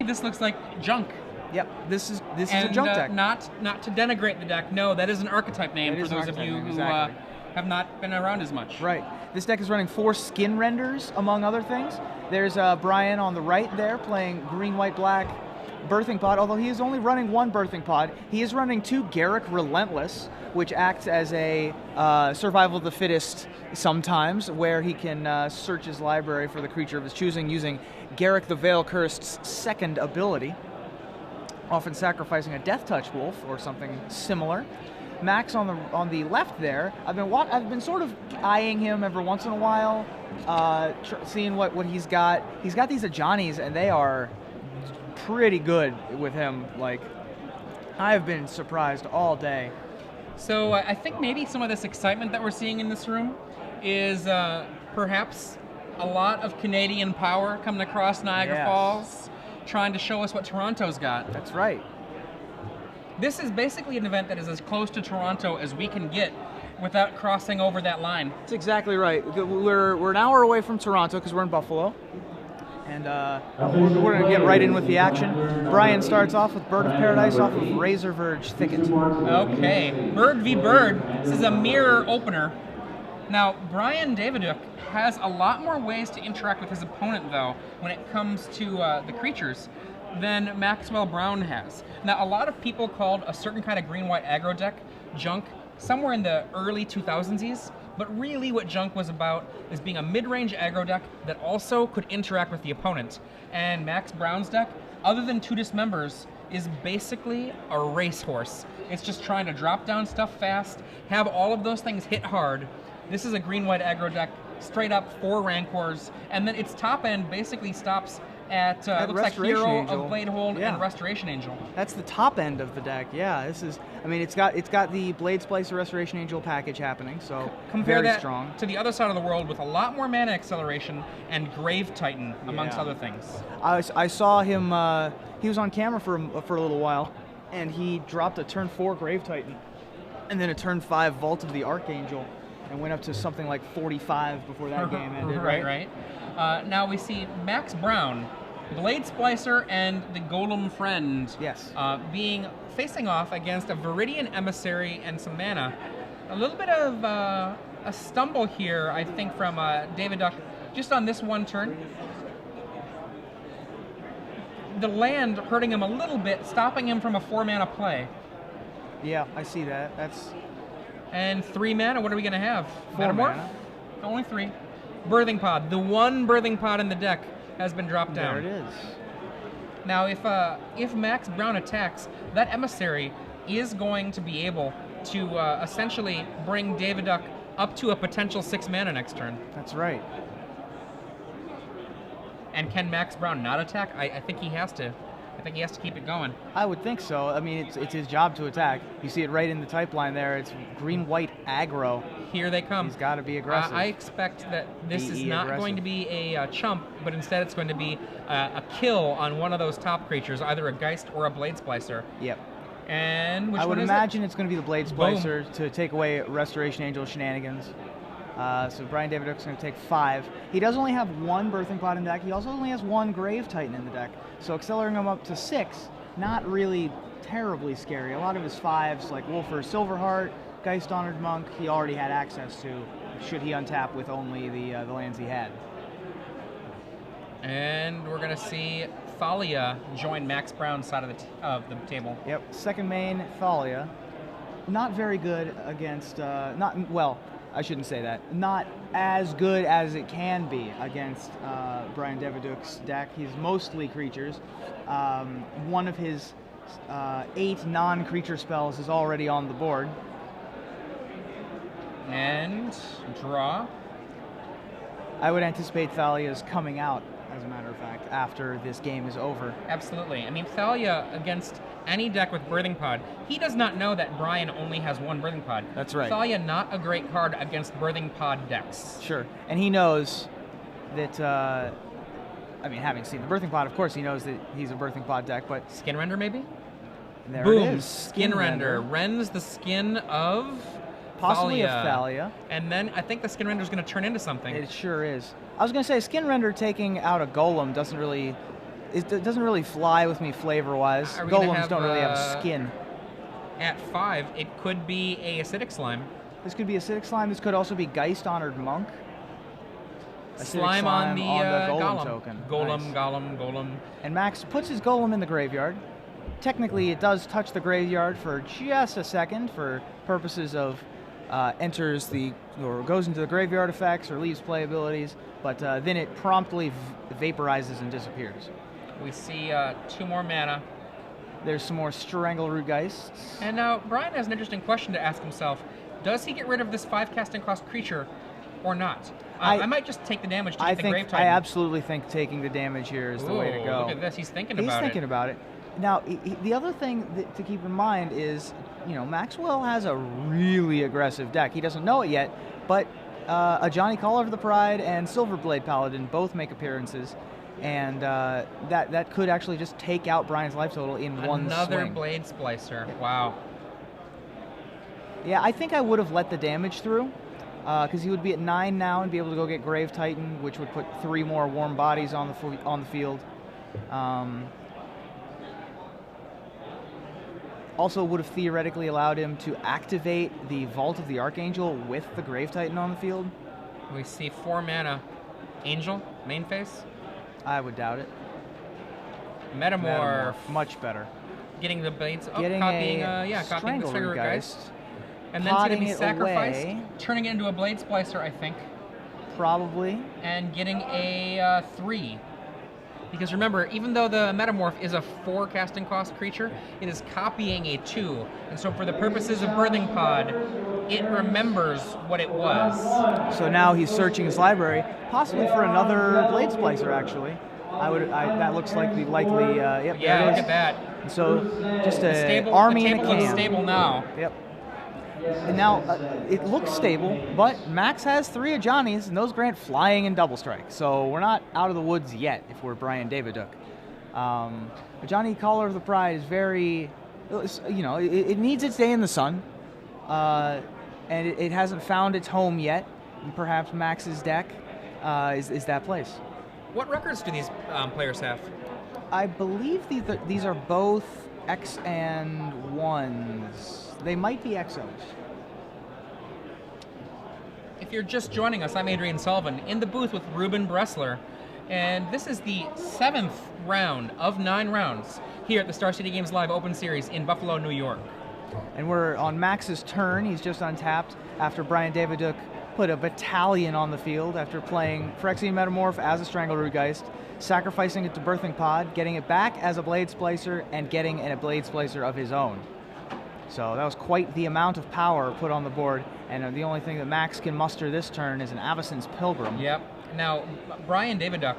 This looks like junk. Yep, this is a junk deck. Not to denigrate the deck. No, that is an archetype name for those of you who have not been around as much. Right. This deck is running 4 skin renders, among other things. There's Brian on the right there playing green, white, black Birthing Pod, although he is only running 1 Birthing Pod. He is running 2 Garruk Relentless, which acts as a survival of the fittest sometimes, where he can search his library for the creature of his choosing using Garruk the Veil Cursed's second ability, often sacrificing a Death Touch Wolf or something similar. Max on the left there, I've been sort of eyeing him every once in a while, seeing what he's got. He's got these Ajani's, and they are pretty good with him. Like, I've been surprised all day. So I think maybe some of this excitement that we're seeing in this room is perhaps a lot of Canadian power coming across Niagara Falls, trying to show us what Toronto's got. That's right. This is basically an event that is as close to Toronto as we can get without crossing over that line. That's exactly right. We're an hour away from Toronto because we're in Buffalo. And we're going to get right in with the action. Brian starts off with Bird of Paradise off of Razor Verge Thicket. Okay, Bird v. Bird. This is a mirror opener. Now, Brian Daviduk has a lot more ways to interact with his opponent, though, when it comes to the creatures, than Maxwell Brown has. Now, a lot of people called a certain kind of green-white aggro deck junk somewhere in the early 2000s, but really what junk was about is being a mid-range aggro deck that also could interact with the opponent. And Max Brown's deck, other than 2 Dismembers, is basically a racehorse. It's just trying to drop down stuff fast, have all of those things hit hard. This is a green-white aggro deck, straight up 4 Rancors, and then its top end basically stops at looks like Hero Angel. of Bladehold and Restoration Angel. That's the top end of the deck. Yeah, this is. I mean, it's got the Blade Splicer Restoration Angel package happening, so compare very that strong. To the other side of the world with a lot more mana acceleration and Grave Titan amongst other things. I saw him. He was on camera for a little while, and he dropped a turn 4 Grave Titan, and then a turn 5 Vault of the Archangel, and went up to something like 45 before that game ended. Right. Now we see Max Brown, Blade Splicer, and the Golem Friend facing off against a Viridian Emissary and some mana. A little bit of a stumble here, I think, from Daviduk just on this one turn. The land hurting him a little bit, stopping him from a 4-mana play. Yeah, I see that. And 3 mana, what are we going to have? 4 mana. Only 3. Birthing Pod. The one Birthing Pod in the deck has been dropped down. There it is. Now, if Max Brown attacks, that Emissary is going to be able to essentially bring Daviduk up to a potential 6 mana next turn. That's right. And can Max Brown not attack? I think he has to. I think he has to keep it going. I would think so. I mean, it's his job to attack. You see it right in the type line there. It's green-white aggro. Here they come. He's got to be aggressive. I expect that this is not going to be a chump, but instead it's going to be a kill on one of those top creatures, either a Geist or a Blade Splicer. Yep. And which I would one imagine it's going to be the Blade Splicer Boom. to take away Restoration Angel shenanigans. So Brian Daviduk's going to take 5. He does only have 1 Birthing Pod in deck. He also only has 1 Grave Titan in the deck. So accelerating him up to 6, not really terribly scary. A lot of his 5s, like Wolfer Silverheart, Geist Honored Monk, he already had access to, should he untap with only the lands he had. And we're going to see Thalia join Max Brown's side of the table. Yep, second main, Thalia. Not very good against, I shouldn't say that. Not as good as it can be against Brian Daviduk's deck. He's mostly creatures. One of his 8 non-creature spells is already on the board. And draw. I would anticipate Thalia's coming out, as a matter of fact, after this game is over. Absolutely. I mean, Thalia against any deck with Birthing Pod, he does not know that Brian only has 1 Birthing Pod. That's right. Thalia, not a great card against Birthing Pod decks. Sure. And he knows that, having seen the Birthing Pod, of course he knows that he's a Birthing Pod deck, but... Skin Render, maybe? There Boom. it is. Skin Render. Rends the skin of... Possibly Thalia. of Thalia. And then I think the Skin Render is going to turn into something. It sure is. I was going to say, Skin Render taking out a Golem doesn't really it doesn't really fly with me flavor-wise. Are we gonna Golems don't really have skin. At 5, it could be a acidic slime. This could be acidic slime. This could also be Geist Honored Monk. Acidic Slime on the golem golem token. Golem, Nice. golem. And Max puts his golem in the graveyard. Technically, it does touch the graveyard for just a second for purposes of enters the or goes into the graveyard effects or leaves play abilities, but then it promptly vaporizes and disappears. We see 2 more mana. There's some more Strangleroot Geists. And now Brian has an interesting question to ask himself. Does he get rid of this 5 casting cost creature or not? I might just take the damage to get the Grave Titan. I absolutely think taking the damage here is the way to go. Look at this. He's thinking about it. He's thinking about it. Now, the other thing to keep in mind is, Maxwell has a really aggressive deck. He doesn't know it yet, but a Johnny Caller of the Pride and Silverblade Paladin both make appearances, and that could actually just take out Brian's life total in one swing. Another Blade Splicer. Wow. Yeah, I think I would have let the damage through, because he would be at 9 now and be able to go get Grave Titan, which would put 3 more warm bodies on the field. Also would have theoretically allowed him to activate the Vault of the Archangel with the Grave Titan on the field. We see 4 mana. Angel, main face. I would doubt it. Metamorph. Much better. Getting the blades. Getting copying a copying the Strangleroot Geist. Geist. And then it's going to be Potting it sacrificed, away. turning it into a Blade Splicer, I think. Probably. And getting a 3. Because remember, even though the Metamorph is a 4 casting cost creature, it is copying a 2. And so for the purposes of Birthing Pod, it remembers what it was. So now he's searching his library, possibly for another Blade Splicer, actually. That looks like the likely, yep, Yeah, there it look is. at that. And so just an Stable, army the in a table looks can. stable now. Yep. And now it looks stable, but Max has 3 of Johnny's, and those grant flying and double strike. So we're not out of the woods yet if we're Brian Daviduk. Johnny Caller of the Pride is very, it needs its day in the sun, and it hasn't found its home yet. And perhaps Max's deck is that place. What records do these players have? I believe these are both X and 1s. They might be Exos. If you're just joining us, I'm Adrian Sullivan in the booth with Ruben Bressler. And this is the 7th round of 9 rounds here at the Star City Games Live Open Series in Buffalo, New York. And we're on Max's turn. He's just untapped after Brian Daviduk put a battalion on the field after playing Phyrexian Metamorph as a Strangleroot Geist, sacrificing it to Birthing Pod, getting it back as a Blade Splicer, and getting a Blade Splicer of his own. So that was quite the amount of power put on the board, and the only thing that Max can muster this turn is an Avacyn's Pilgrim. Yep. Now, Brian Daviduk,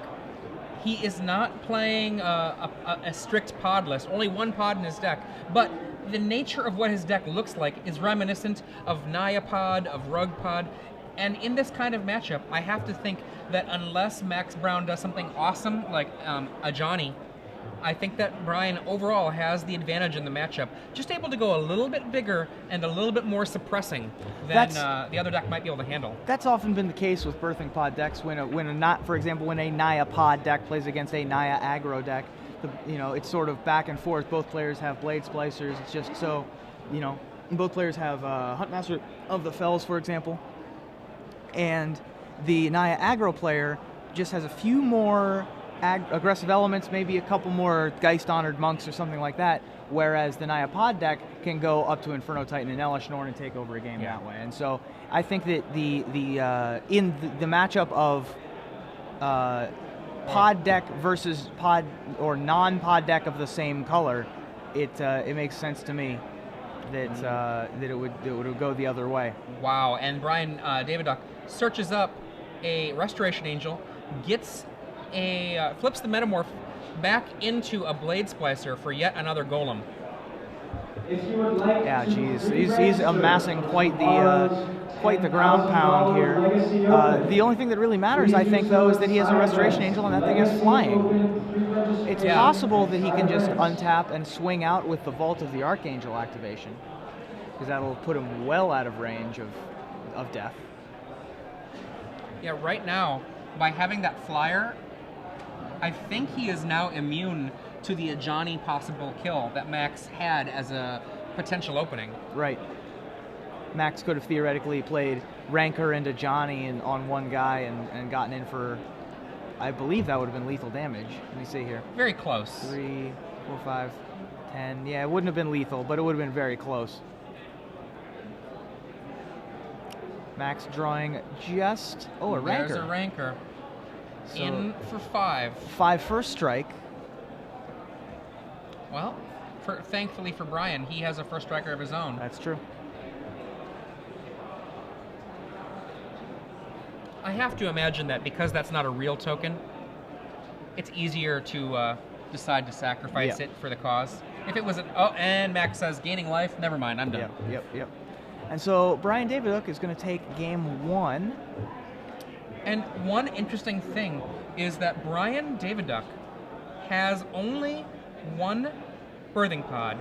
he is not playing a strict pod list, only 1 pod in his deck, but the nature of what his deck looks like is reminiscent of Naya Pod, of Rug Pod, and in this kind of matchup, I have to think that unless Max Brown does something awesome like a Johnny, I think that Brian overall has the advantage in the matchup. Just able to go a little bit bigger and a little bit more suppressing than the other deck might be able to handle. That's often been the case with Birthing Pod decks. For example, when a Naya Pod deck plays against a Naya aggro deck, it's sort of back and forth. Both players have Blade Splicers. It's just so, both players have Huntmaster of the Fells, for example, and the Naya aggro player just has a few more aggressive elements, maybe a couple more Geist Honored Monks or something like that, whereas the Naya Pod deck can go up to Inferno Titan and Elesh Norn and take over a game that way. And so I think that in the matchup of pod deck versus pod or non-pod deck of the same color, it makes sense to me that it would go the other way. Wow! And Brian Daviduk searches up a Restoration Angel, gets flips the Metamorph back into a Blade Splicer for yet another Golem. Yeah, geez, he's amassing quite the ground pound here. The only thing that really matters, I think, though, is that he has a Restoration Angel and that thing is flying. It's possible that he can just untap and swing out with the Vault of the Archangel activation, because that'll put him well out of range of death. Yeah, right now, by having that flyer, I think he is now immune to the Ajani possible kill that Max had as a potential opening. Right. Max could have theoretically played Rancor into Johnny on one guy and gotten in for, I believe that would have been lethal damage. Let me see here. Very close. 3, 4, 5, 10. Yeah, it wouldn't have been lethal, but it would have been very close. Max drawing just, a Rancor. There's a Rancor. So in for 5. 5 first strike. Well, thankfully for Brian, he has a first striker of his own. That's true. I have to imagine that because that's not a real token, it's easier to decide to sacrifice it for the cause. If it was and Max says gaining life, never mind, I'm done. Yep. And so Brian Daviduk is going to take game 1. And one interesting thing is that Brian Daviduk has only 1 birthing pod,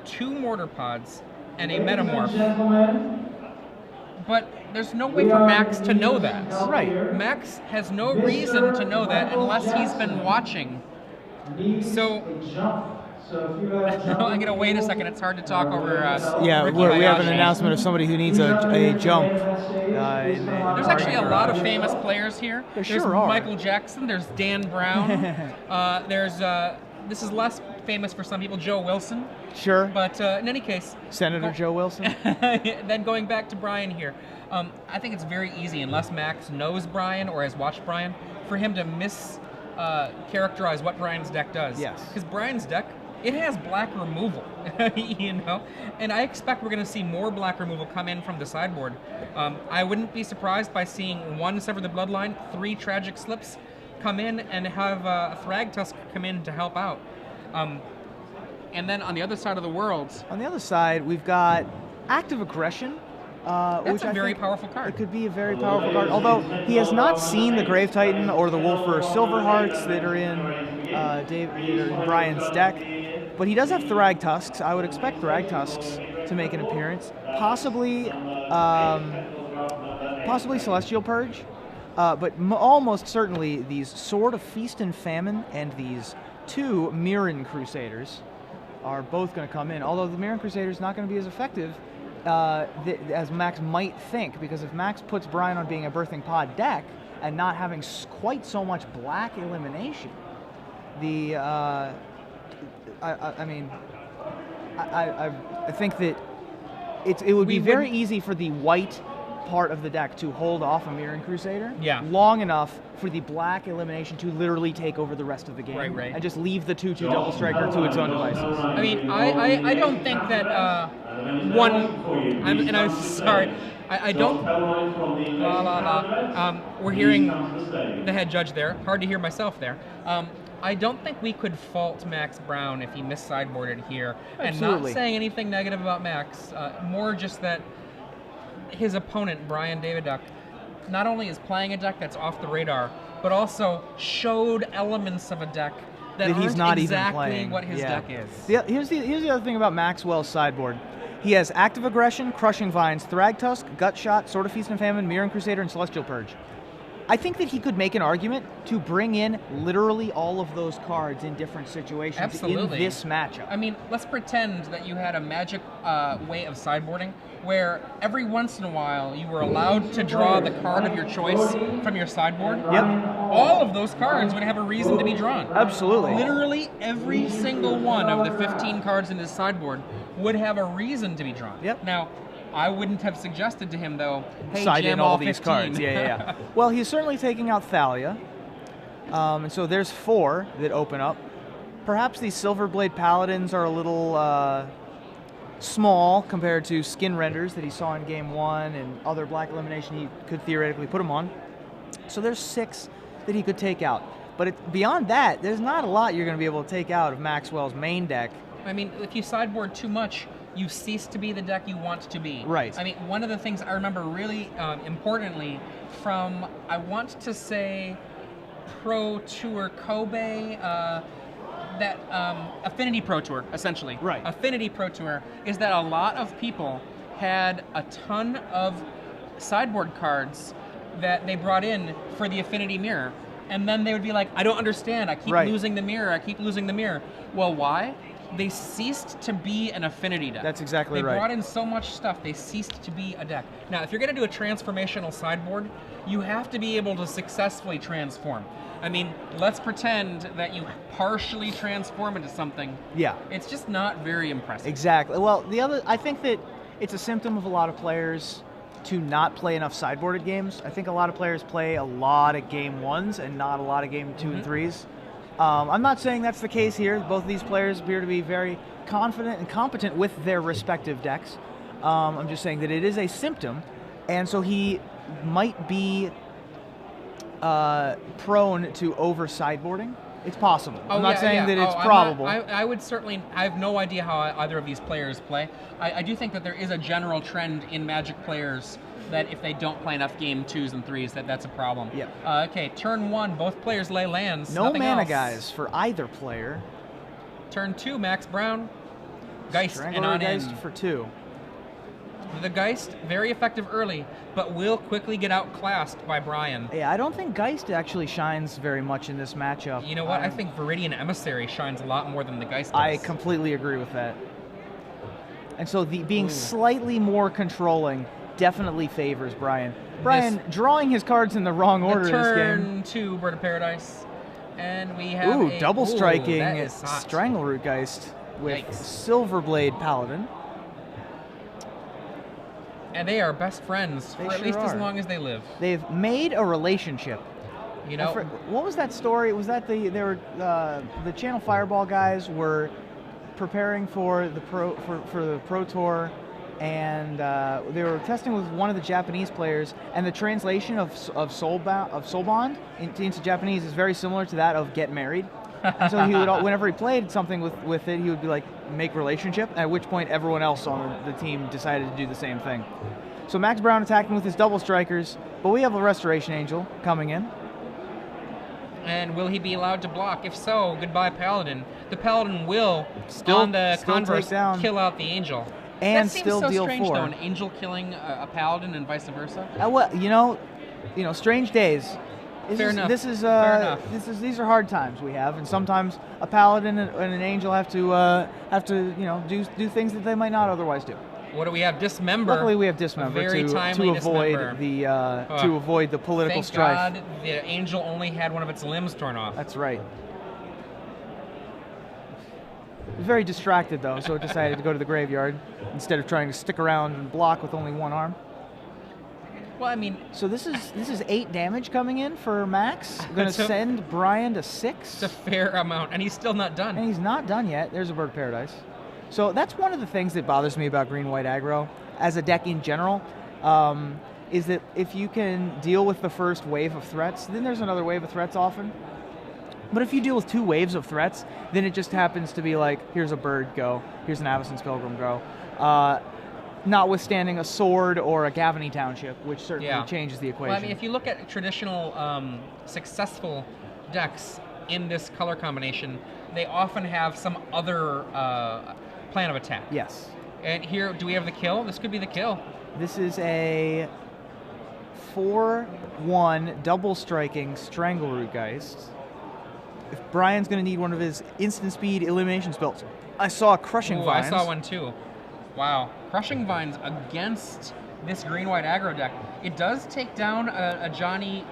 2 mortar pods, and a metamorph. But there's no way for Max to know that. Right. Max has no reason to know that unless he's been watching. So I'm gonna wait a second. It's hard to talk over. Yeah, Ricky we have an Hayashi. announcement of somebody who needs a jump. There's actually a lot of famous players here. There There's sure are. Michael Jackson. There's Dan Brown. There's this is less famous for some people, Joe Wilson. Sure. But in any case, Senator Joe Wilson. then going back to Brian here, I think it's very easy, unless Max knows Brian or has watched Brian, for him to characterize what Brian's deck does. Yes. Because Brian's deck, it has black removal, and I expect we're going to see more black removal come in from the sideboard. I wouldn't be surprised by seeing 1 Sever the Bloodline, 3 Tragic Slips come in, and have a Thragtusk come in to help out. And then on the other side of the world... On the other side, we've got Active Aggression. That's a very powerful card. It could be a very powerful card, although he has not seen the Grave Titan or the Wolfer Silverhearts that are in Brian's deck, but he does have Thragtusks. I would expect Thragtusks to make an appearance, possibly Celestial Purge, but almost certainly these Sword of Feast and Famine and these 2 Mirren Crusaders are both going to come in, although the Mirren Crusader is not going to be as effective as Max might think, because if Max puts Brian on being a Birthing Pod deck and not having quite so much black elimination, I think that it would be very easy for the white part of the deck to hold off a Mirren Crusader long enough for the black elimination to literally take over the rest of the game, and just leave the 2/2 double striker to its own devices. I mean, I don't think that I'm sorry, I don't. We're hearing the head judge there. Hard to hear myself there. I don't think we could fault Max Brown if he mis-sideboarded here. And not saying anything negative about Max, more just that his opponent, Brian Daviduk, not only is playing a deck that's off the radar, but also showed elements of a deck that he's not exactly even playing. What his deck is. Here's the other thing about Maxwell's sideboard. He has Active Aggression, Crushing Vines, Thragtusk, Gut Shot, Sword of Feast and Famine, Mirren Crusader, and Celestial Purge. I think that he could make an argument to bring in literally all of those cards in different situations in this matchup. I mean, let's pretend that you had a magic way of sideboarding where every once in a while you were allowed to draw the card of your choice from your sideboard. Yep. All of those cards would have a reason to be drawn. Absolutely. Literally every single one of the 15 cards in his sideboard would have a reason to be drawn. Yep. Now, I wouldn't have suggested to him, though, hey, side jam in all 15. these cards. Yeah. Well, he's certainly taking out Thalia. And so there's 4 that open up. Perhaps these Silverblade Paladins are a little small compared to Skin Renders that he saw in Game 1 and other black elimination he could theoretically put them on. So there's 6 that he could take out. But beyond that, there's not a lot you're going to be able to take out of Maxwell's main deck. I mean, if you sideboard too much, you cease to be the deck you want to be. Right. I mean, one of the things I remember really importantly from, I want to say, Pro Tour Kobe, that Affinity Pro Tour, essentially. Right. Affinity Pro Tour is that a lot of people had a ton of sideboard cards that they brought in for the Affinity Mirror. And then they would be like, I don't understand. I keep losing the mirror. I keep losing the mirror. Well, why? They ceased to be an affinity deck. That's exactly right. They brought in so much stuff, they ceased to be a deck. Now, if you're going to do a transformational sideboard, you have to be able to successfully transform. I mean, let's pretend that you partially transform into something. Yeah. It's just not very impressive. Exactly. Well, I think that it's a symptom of a lot of players to not play enough sideboarded games. I think a lot of players play a lot of game 1s and not a lot of game 2 and 3s. I'm not saying that's the case here. Both of these players appear to be very confident and competent with their respective decks. I'm just saying that it is a symptom, and so he might be prone to over sideboarding. It's possible. I'm not saying that it's probable. I would certainly, I have no idea how either of these players play. I do think that there is a general trend in Magic players that if they don't play enough game 2s and 3s, that's a problem. Yeah. Okay, turn 1, both players lay lands. No nothing mana else. guys for either player. Turn 2, Max Brown. Geist and Strangler on Geist in. for 2. The Geist, very effective early, but will quickly get outclassed by Brian. Yeah, I don't think Geist actually shines very much in this matchup. You know what? I think Viridian Emissary shines a lot more than the Geist does. I completely agree with that. And so being slightly more controlling definitely favors Brian. Brian drawing his cards in the wrong order in this game. Turn 2, Bird of Paradise. And we have double striking that is hot. Strangleroot Geist with Silverblade Paladin. And they are best friends for at least as long as they live. They've made a relationship. You know, what was that story? Was that the Channel Fireball guys were preparing for the Pro Tour, and they were testing with one of the Japanese players, and the translation of Soulbond into Japanese is very similar to that of Get Married. And so he would, whenever he played something with it, he would be like, make relationship, at which point everyone else on the team decided to do the same thing. So Max Brown attacking with his double strikers, but we have a Restoration Angel coming in. And will he be allowed to block? If so, goodbye Paladin. The Paladin will, still on the converse, take down, kill out the Angel. And that seems still so deal strange, 4. though, an Angel killing a Paladin and vice versa. Well, you know, strange days. Fair enough. These are hard times we have, and sometimes a Paladin and an Angel have to do things that they might not otherwise do. What do we have? Dismember. Luckily, we have Dismember to avoid the political strife. Thank God the Angel only had one of its limbs torn off. That's right. Very distracted though, so it decided to go to the graveyard instead of trying to stick around and block with only one arm. Well, I mean, so this is 8 damage coming in for Max. Going to send Brian to 6. It's a fair amount, and he's still not done. And he's not done yet. There's a Bird of Paradise. So that's one of the things that bothers me about green-white aggro as a deck in general, is that if you can deal with the first wave of threats, then there's another wave of threats often. But if you deal with 2 waves of threats, then it just happens to be like, here's a bird, go. Here's an Avacyn's Pilgrim, go. Notwithstanding a sword or a Gavany Township, which certainly changes the equation. Well, I mean, if you look at traditional successful decks in this color combination, they often have some other plan of attack. Yes. And here, do we have the kill? This could be the kill. This is a 4/1 double striking Strangleroot Geist. If Brian's going to need one of his instant speed elimination spells, I saw Crushing Vines. I saw one too. Wow. Crushing Vines against this green-white aggro deck. It does take down a Johnny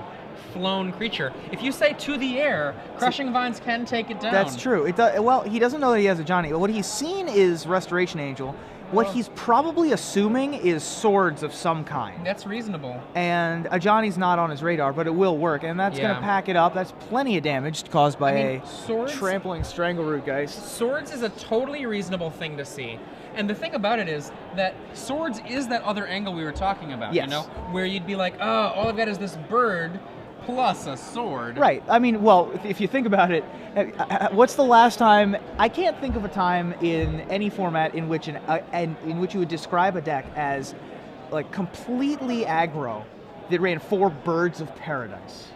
flown creature. If you say to the air, Crushing Vines can take it down. That's true. Well, he doesn't know that he has a Johnny. But what he's seen is Restoration Angel. What he's probably assuming is swords of some kind. That's reasonable. And a Johnny's not on his radar, but it will work. And that's going to pack it up. That's plenty of damage caused by trampling Strangleroot Geist. Swords is a totally reasonable thing to see. And the thing about it is that swords is that other angle we were talking about, you know? Where you'd be like, oh, all I've got is this bird plus a sword. Right. I mean, well, if you think about it, what's the last time? I can't think of a time in any format in which in which you would describe a deck as like completely aggro that ran 4 Birds of Paradise,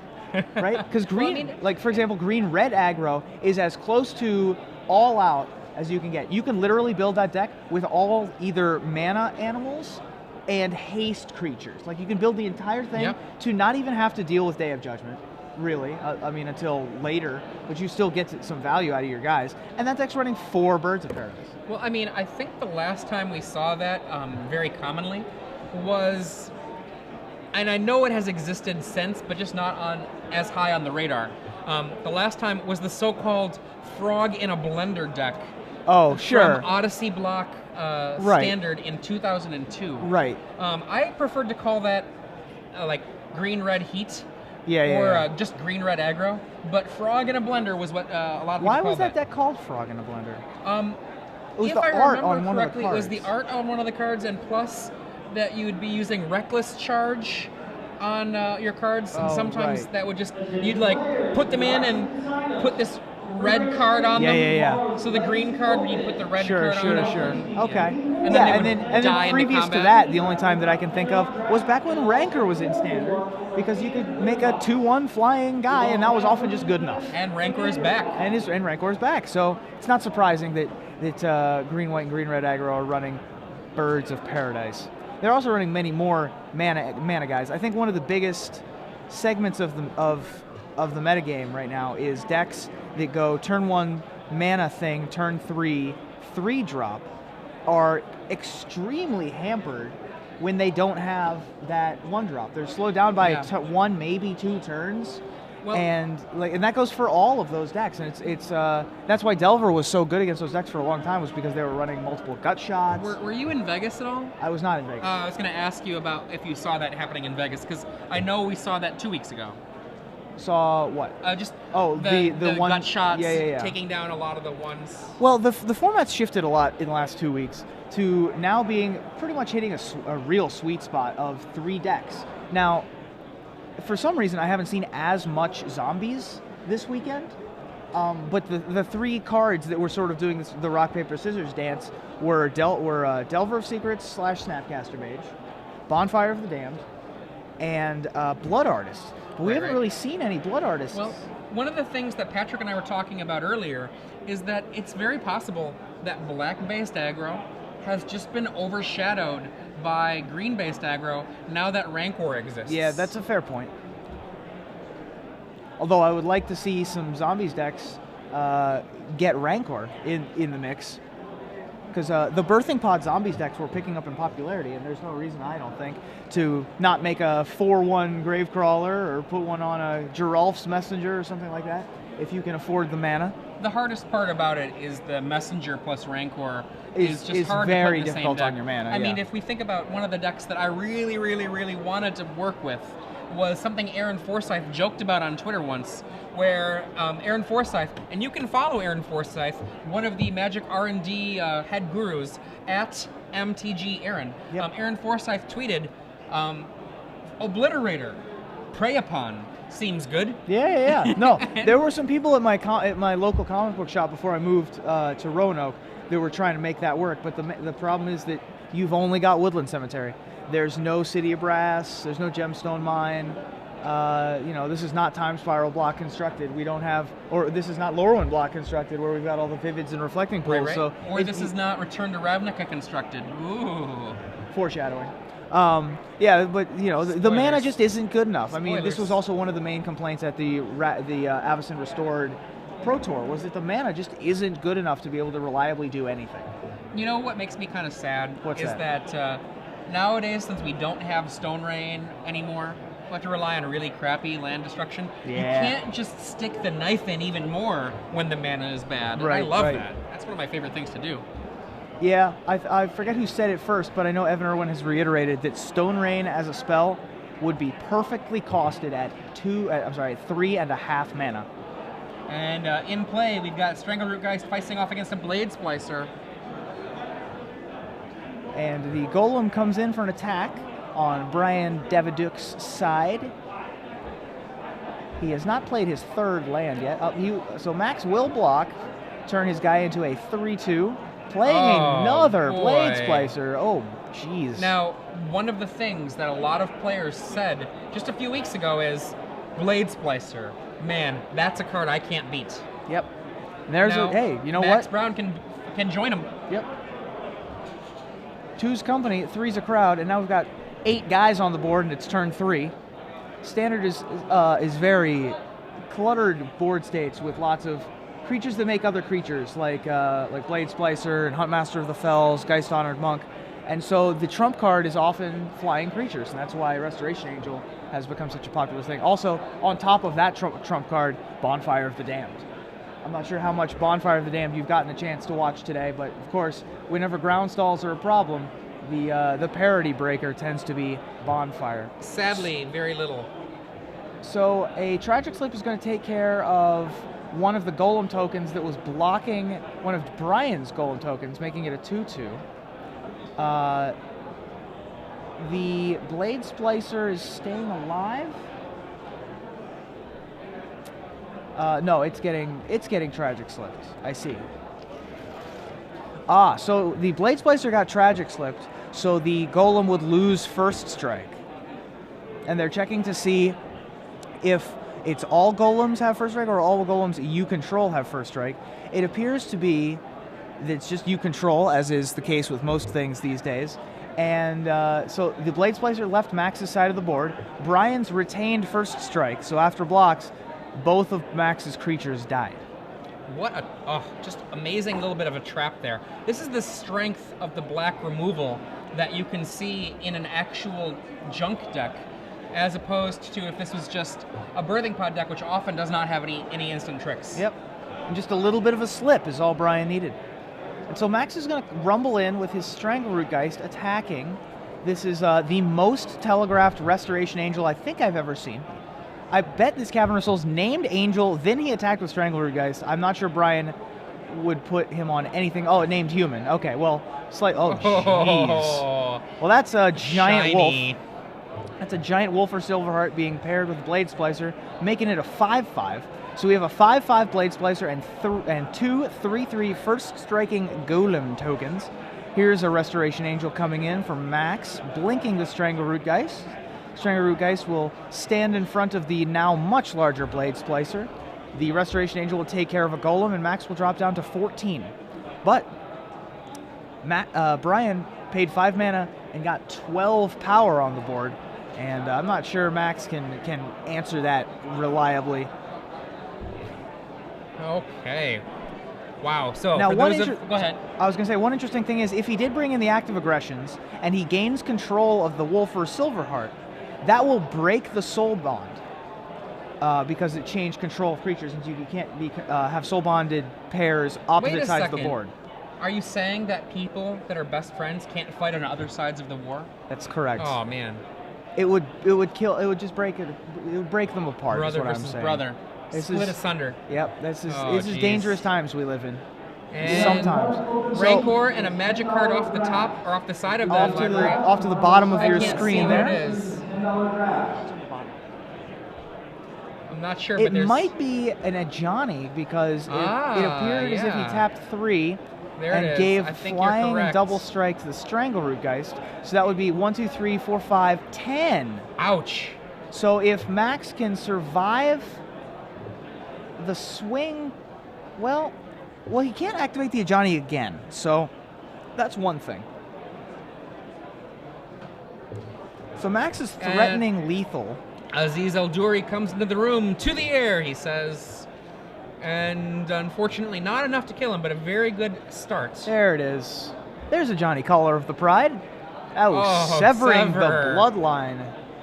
right? Because green, like for example, green-red aggro is as close to all out as you can get. You can literally build that deck with all either mana animals and haste creatures. Like you can build the entire thing to not even have to deal with Day of Judgment. really. I mean, until later, but you still get some value out of your guys. And that deck's running 4 Birds of Paradise. Well, I mean, I think the last time we saw that very commonly was, and I know it has existed since, but just not on as high on the radar. The last time was the so-called Frog in a Blender deck. Oh, sure. From Odyssey Block Standard in 2002. Right. I preferred to call that like green-red heat. Yeah, or just green-red aggro. But Frog in a Blender was what a lot of people called Why was that deck called Frog in a Blender? It was if the I art remember on one correctly, of the it was cards. the art on one of the cards, and plus that you would be using Reckless Charge on your cards, and sometimes right. that would just, you'd like put them in and put this red card on them. Yeah. So the green card, you'd put the red card on them. Sure. And, Okay. And then previous to that, the only time that I can think of was back when Rancor was in Standard, because you could make a 2/1 flying guy, and that was often just good enough. And Rancor is back. And Rancor is back, so it's not surprising that green, white, and green, red aggro are running Birds of Paradise. They're also running many more mana guys. I think one of the biggest segments of the metagame right now is decks that go turn 1 mana thing, turn 3 3-drop, are extremely hampered when they don't have that 1-drop. They're slowed down by 1, maybe 2 turns. Well, and that goes for all of those decks, and it's that's why Delver was so good against those decks for a long time, was because they were running multiple gut shots. Were you in Vegas at all? I was not in Vegas. I was going to ask you about if you saw that happening in Vegas, because I know we saw that 2 weeks ago. Saw what? Just the one, gut shots, yeah. taking down a lot of the ones. Well, the format's shifted a lot in the last 2 weeks to now being pretty much hitting a real sweet spot of 3 decks. Now, for some reason, I haven't seen as much zombies this weekend, but the 3 cards that were sort of doing the rock, paper, scissors dance were Delver of Secrets / Snapcaster Mage, Bonfire of the Damned, and Blood Artist. But we haven't really seen any Blood Artists. Well, one of the things that Patrick and I were talking about earlier is that it's very possible that black-based aggro has just been overshadowed by green-based aggro now that Rancor exists. Yeah, that's a fair point. Although I would like to see some Zombies decks get Rancor in the mix, because the Birthing Pod Zombies decks were picking up in popularity, and there's no reason, I don't think, to not make a 4/1 Gravecrawler or put one on a Geralf's Messenger or something like that, if you can afford the mana. The hardest part about it is the Messenger plus Rancor is just hard very to put in the difficult same deck. on your mana. I mean, if we think about one of the decks that I really, really, really wanted to work with, was something Aaron Forsyth joked about on Twitter once, where Aaron Forsyth, and you can follow Aaron Forsyth, one of the Magic R&D head gurus, at MTG Aaron. Yep. Aaron Forsyth tweeted, Obliterator, Prey Upon, seems good. Yeah. No, there were some people at my local comic book shop before I moved to Roanoke that were trying to make that work, but the problem is that you've only got Woodland Cemetery. There's no City of Brass. There's no Gemstone Mine. This is not Time Spiral block constructed. We don't have, or this is not Lorwyn block constructed, where we've got all the Vivids and Reflecting Pools. Right. So this is not Return to Ravnica constructed. Ooh. Foreshadowing. But the mana just isn't good enough. I mean, this was also one of the main complaints at the Avacyn Restored Pro Tour, was that the mana just isn't good enough to be able to reliably do anything. You know what makes me kind of sad? What's that nowadays, since we don't have Stone Rain anymore, we have to rely on really crappy land destruction. Yeah. You can't just stick the knife in even more when the mana is bad. Right, I love right. that. That's one of my favorite things to do. Yeah, I forget who said it first, but I know Evan Irwin has reiterated that Stone Rain as a spell would be perfectly costed at 3.5 mana. And in play, we've got Strangleroot Geist facing off against a Blade Splicer. And the Golem comes in for an attack on Brian Daviduk's side. He has not played his 3rd land yet. So Max will block, turn his guy into a 3/2, playing another boy. Blade Splicer. Oh, jeez. Now, one of the things that a lot of players said just a few weeks ago is, Blade Splicer, man, that's a card I can't beat. Yep. And hey, you know Max what? Brown can join him. Yep. 2's company, 3's a crowd, and now we've got 8 guys on the board, and it's turn 3. Standard is very cluttered board states with lots of creatures that make other creatures, like Blade Splicer and Huntmaster of the Fells, Geist Honored Monk. And so the trump card is often flying creatures, and that's why Restoration Angel has become such a popular thing. Also, on top of that trump card, Bonfire of the Damned. I'm not sure how much Bonfire of the Damned you've gotten a chance to watch today, but of course, whenever ground stalls are a problem, the parity breaker tends to be Bonfire. Sadly, very little. So a Tragic Slip is going to take care of one of the Golem tokens that was blocking one of Brian's Golem tokens, making it a 2/2. The Blade Splicer is staying alive. No, it's getting Tragic Slipped. I see. So the Blade Splicer got Tragic Slipped, so the Golem would lose First Strike. And they're checking to see if it's all Golems have First Strike or all the Golems you control have First Strike. It appears to be that it's just you control, as is the case with most things these days. And so the Blade Splicer left Max's side of the board. Brian's retained First Strike, so after blocks, both of Max's creatures died. What a just amazing little bit of a trap there. This is the strength of the black removal that you can see in an actual junk deck, as opposed to if this was just a Birthing Pod deck, which often does not have any instant tricks. Yep, and just a little bit of a slip is all Brian needed. And so Max is going to rumble in with his Strangleroot Geist attacking. This is the most telegraphed Restoration Angel I think I've ever seen. I bet this Cavern Souls named Angel, then he attacked with Strangleroot Geist. I'm not sure Brian would put him on anything. Oh, it named Human. Okay, well, oh, jeez. Well, that's a giant wolf. That's a giant wolf or Silverheart being paired with Blade Splicer, making it a 5/5. So we have a 5/5 Blade Splicer and two 3/3 first striking Golem tokens. Here's a Restoration Angel coming in for Max, blinking the Strangleroot Geist. Strangleroot Geist will stand in front of the now much larger Blade Splicer. The Restoration Angel will take care of a Golem, and Max will drop down to 14. But Brian paid 5 mana and got 12 power on the board, and I'm not sure Max can answer that reliably. Okay. Wow. So now, go ahead. I was going to say, one interesting thing is if he did bring in the active aggressions and he gains control of the Wolf or Silverheart, that will break the soul bond because it changed control of creatures, and you can't have soul bonded pairs opposite sides of the board. Are you saying that people that are best friends can't fight on other sides of the war? That's correct. Oh man. It would just break it. It would break them apart. Brother is what I'm versus saying. brother. Split asunder. Yep, this is dangerous times we live in. And sometimes. Rancor and a magic card off the top or off the side of the library. Off to the bottom of your I can't screen see there. What it is. I'm not sure, but it might be an Ajani because it appeared as if he tapped 3 and gave flying and double strike to the Strangleroot Geist. So that would be 1, 2, 3, 4, 5, 10. Ouch. So if Max can survive the swing, well, he can't activate the Ajani again. So that's one thing. So Max is threatening lethal. Aziz Elduri comes into the room. To the air, he says. And unfortunately, not enough to kill him, but a very good start. There it is. There's a Johnny Caller of the Pride. Severing the bloodline.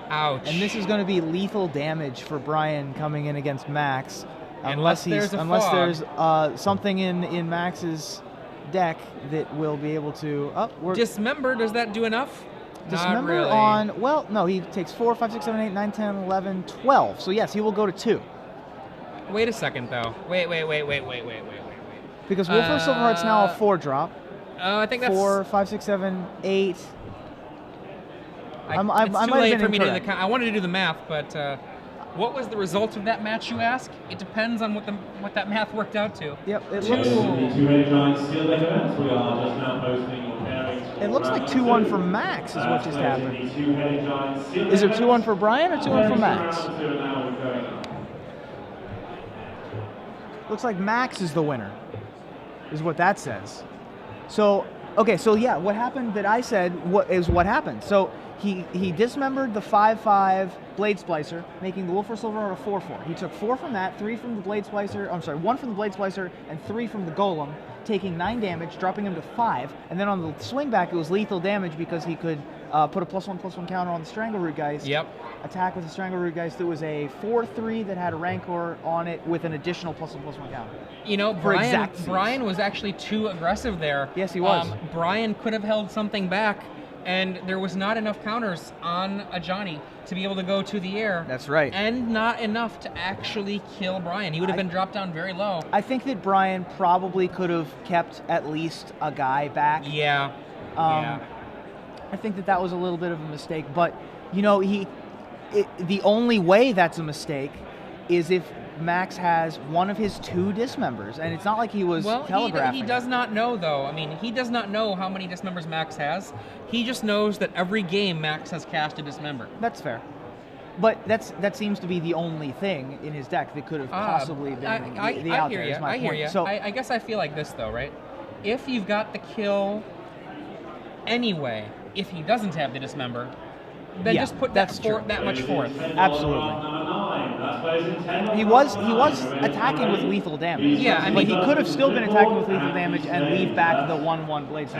Ouch. And this is going to be lethal damage for Brian coming in against Max. Unless there's something in Max's deck that will be able to... Dismember, does that do enough? Dismember really. on... Well, no, he takes 4, 5, 6, 7, 8, 9, 10, 11, 12. So yes, he will go to 2. Wait a second, though. Wait. Because Wolfer Silverheart's now a 4-drop. I think that's... 4, 5, 6, 7, 8... It's too late for me to do the count. I wanted to do the math, but what was the result of that match, you ask? It depends on what that math worked out to. Yep, it looks like 2-1 for Max is what just happened. Is it 2-1 for Brian or 2-1 for Max? Looks like Max is the winner, is what that says. So, okay, so yeah, what happened that I said is what happened. So He dismembered the 5/5 Blade Splicer, making the Wolf for Silver a 4/4. He took 4 from that, 3 from the Blade Splicer, 1 from the Blade Splicer, and 3 from the Golem, taking 9 damage, dropping him to 5. And then on the swing back, it was lethal damage because he could put a +1/+1 counter on the Strangleroot Geist. Yep. Attack with the Strangleroot Geist. It was a 4/3 that had a Rancor on it with an additional +1/+1 counter. You know, Brian was actually too aggressive there. Yes, he was. Brian could have held something back, and there was not enough counters on a Johnny to be able to go to the air. That's right. And not enough to actually kill Brian. He would have been dropped down very low. I think that Brian probably could have kept at least a guy back. Yeah. I think that was a little bit of a mistake, but you know, the only way that's a mistake is if Max has one of his 2 dismembers, and it's not like he was telegraphing. He does not know, though. I mean, he does not know how many dismembers Max has. He just knows that every game Max has cast a dismember. That's fair. But that seems to be the only thing in his deck that could have possibly been the out there, is my point. I hear you. So, I guess I feel like this, though, right? If you've got the kill anyway, if he doesn't have the dismember, then just put that much forth. Absolutely. He was attacking with lethal damage. Yeah, I mean, but he could have still been attacking with lethal damage and leave back the 1/1 Blade Splicer.